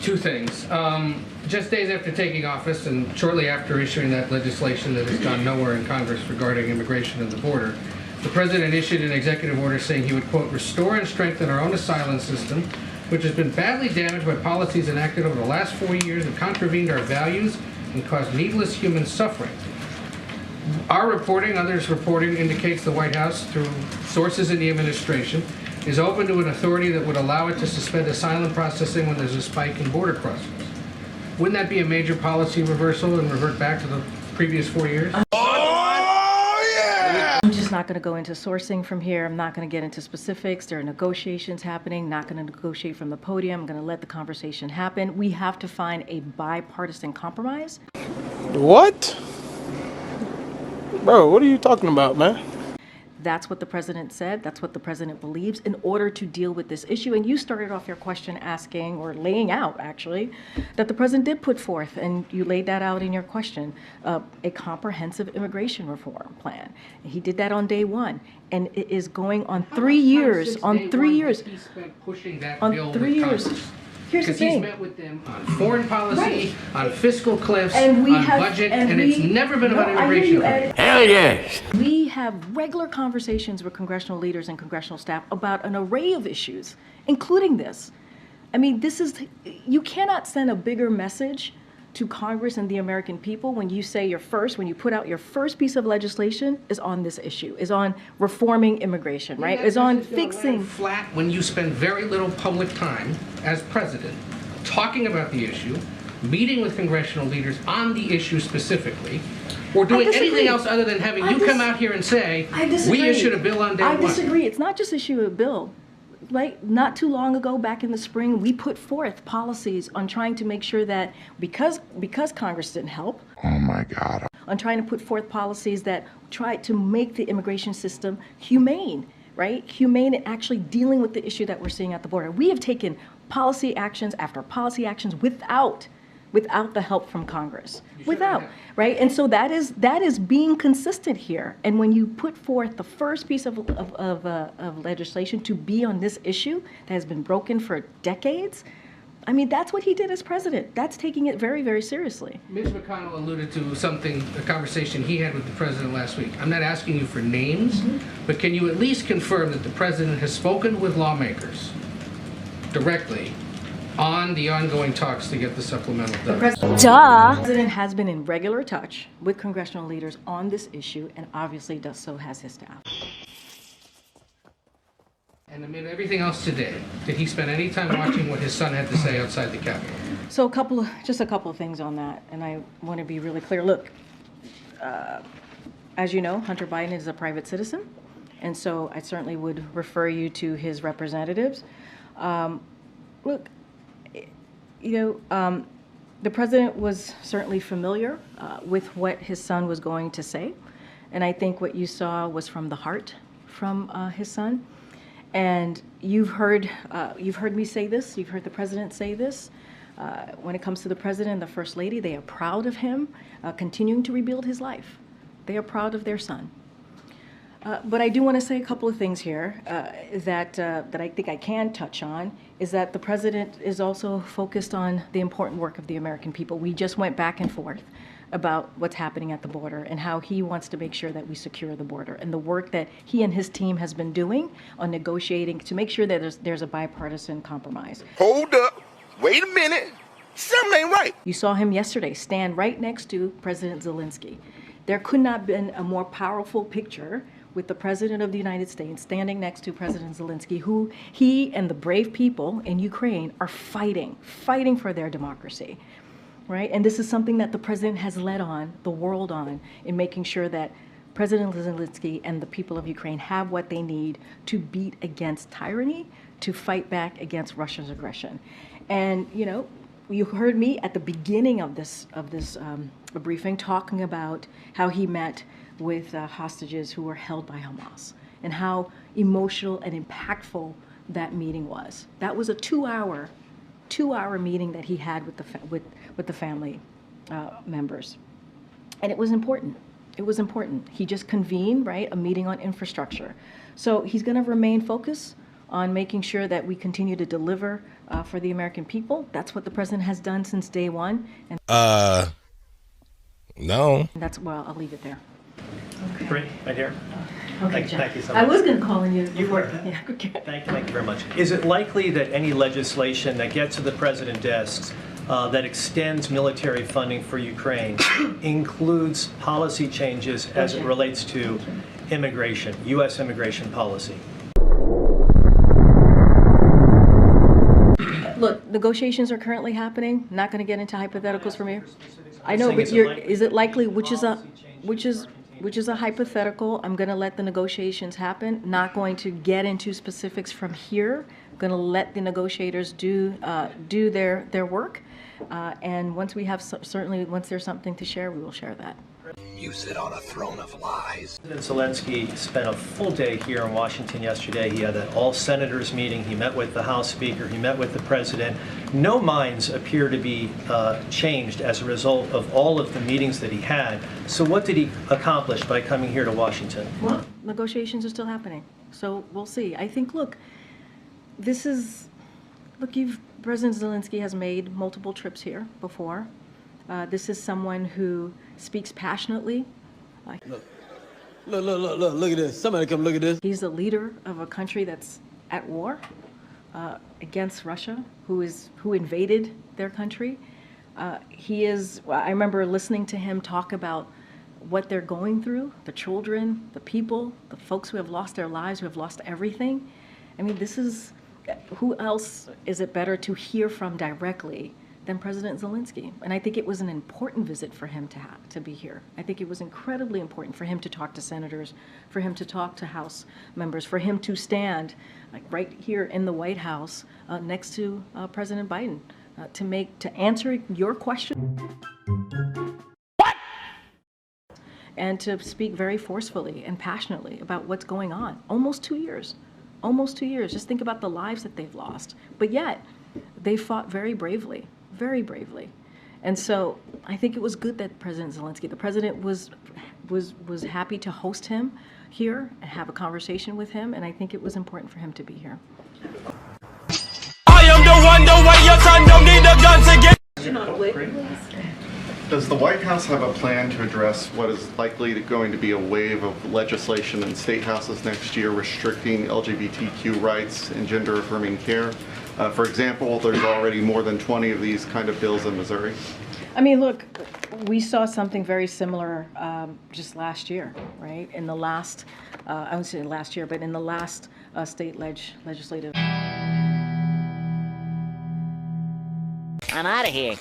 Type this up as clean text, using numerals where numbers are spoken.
Two things. Just days after taking office and shortly after issuing that legislation that has gone nowhere in Congress regarding immigration and the border, the President issued an executive order saying he would, quote, restore and strengthen our own asylum system, which has been badly damaged by policies enacted over the last 4 years and contravened our values and caused needless human suffering. Our reporting, others' reporting, indicates the White House, through sources in the administration, is open to an authority that would allow it to suspend asylum processing when there's a spike in border crossings. Wouldn't that be a major policy reversal and revert back to the previous 4 years? I'm just not going to go into sourcing from here. I'm not going to get into specifics. There are negotiations happening. Not going to negotiate from the podium. I'm going to let the conversation happen. We have to find a bipartisan compromise. What? Bro, what are you talking about, man? That's what the president said. That's what the president believes in order to deal with this issue. And you started off your question asking, or laying out actually, that the president did put forth, and you laid that out in your question, a comprehensive immigration reform plan. He did that on day one, and it is going on 3 years. On 3 years. He spent pushing that On bill 3 years. Congress. Here's the Because he's thing. met with them on foreign policy, Right. on fiscal cliffs, And we on have- budget, and and it's we- never been about No, I hear immigration. you, Ed. Hell yes. We have regular conversations with congressional leaders and congressional staff about an array of issues, including this. I mean, you cannot send a bigger message to Congress and the American people when you say when you put out your first piece of legislation is on this issue, is on reforming immigration, right? Is on fixing. Flat when you spend very little public time as president talking about the issue, meeting with congressional leaders on the issue specifically, or doing anything else other than having you come out here and say, we issued a bill on day one. I disagree. It's not just issue a bill. Like, not too long ago, back in the spring, we put forth policies on trying to make sure that, because Congress didn't help. Oh my God. On trying to put forth policies that try to make the immigration system humane, right? Humane and actually dealing with the issue that we're seeing at the border. We have taken policy actions after policy actions without the help from Congress. Without, right? And so that is being consistent here. And when you put forth the first piece of legislation to be on this issue that has been broken for decades, I mean, that's what he did as president. That's taking it very, very seriously. Mitch McConnell alluded to a conversation he had with the president last week. I'm not asking you for names, but can you at least confirm that the president has spoken with lawmakers directly on the ongoing talks to get the supplemental done? The president has been in regular touch with congressional leaders on this issue, and obviously so has his staff. And amid everything else today, did he spend any time watching what his son had to say outside the Capitol? So just a couple of things on that, and I want to be really clear. Look, as you know, Hunter Biden is a private citizen, and so I certainly would refer you to his representatives. Look, the president was certainly familiar with what his son was going to say, and I think what you saw was from the heart from his son. And you've heard me say this. You've heard the president say this. When it comes to the president and the first lady, they are proud of him continuing to rebuild his life. They are proud of their son. But I do want to say a couple of things here that I think I can touch on, is that the president is also focused on the important work of the American people. We just went back and forth about what's happening at the border and how he wants to make sure that we secure the border, and the work that he and his team has been doing on negotiating to make sure that there's a bipartisan compromise. Hold up. Wait a minute. Something ain't right. You saw him yesterday stand right next to President Zelensky. There could not have been a more powerful picture with the President of the United States standing next to President Zelensky, who he and the brave people in Ukraine are fighting for their democracy, right? And this is something that the President has led on, the world on, in making sure that President Zelensky and the people of Ukraine have what they need to beat against tyranny, to fight back against Russia's aggression. And, you heard me at the beginning of this briefing talking about how he met with hostages who were held by Hamas, and how emotional and impactful that meeting was. That was a two-hour meeting that he had with the family members, and it was important. It was important. He just convened, right, a meeting on infrastructure. So he's going to remain focused on making sure that we continue to deliver for the American people. That's what the president has done since day one. And No. that's, well, I'll leave it there. Right here. Okay, Thank you so I much. was going to call on you. You were. Yeah, okay. Thank you very much. Is it likely that any legislation that gets to the president's desks that extends military funding for Ukraine includes policy changes as it relates to immigration, U.S. immigration policy? Look, negotiations are currently happening. Not going to get into hypotheticals from here. I know, saying, but is it you're, likely is it likely, which policy is a hypothetical. I'm going to let the negotiations happen. Not going to get into specifics from here. I'm going to let the negotiators do their work. And once we have, certainly, once there's something to share, we will share that. You sit on a throne of lies. President Zelensky spent a full day here in Washington yesterday. He had an all-senators meeting. He met with the House Speaker. He met with the President. No minds appear to be changed as a result of all of the meetings that he had. So what did he accomplish by coming here to Washington? Well, negotiations are still happening. So we'll see. I think, look, President Zelensky has made multiple trips here before. This is someone who speaks passionately. Look at this. Somebody come look at this. He's a leader of a country that's at war against Russia, who invaded their country. I remember listening to him talk about what they're going through, the children, the people, the folks who have lost their lives, who have lost everything. I mean, who else is it better to hear from directly than President Zelensky? And I think it was an important visit for him to be here. I think it was incredibly important for him to talk to senators, for him to talk to House members, for him to stand right here in the White House next to President Biden to answer your question. What? And to speak very forcefully and passionately about what's going on. Almost 2 years. Almost 2 years. Just think about the lives that they've lost. But yet, they fought very bravely. Very bravely. And so I think it was good that President Zelensky, the president was happy to host him here and have a conversation with him, and I think it was important for him to be here. I am the way your son don't need a gun to get. Does the White House have a plan to address what is likely going to be a wave of legislation in state houses next year restricting LGBTQ rights and gender-affirming care? For example, there's already more than 20 of these kind of bills in Missouri. I mean, look, we saw something very similar just last year, right? In the last, I wouldn't say last year, but in the last state legislative. I'm out of here.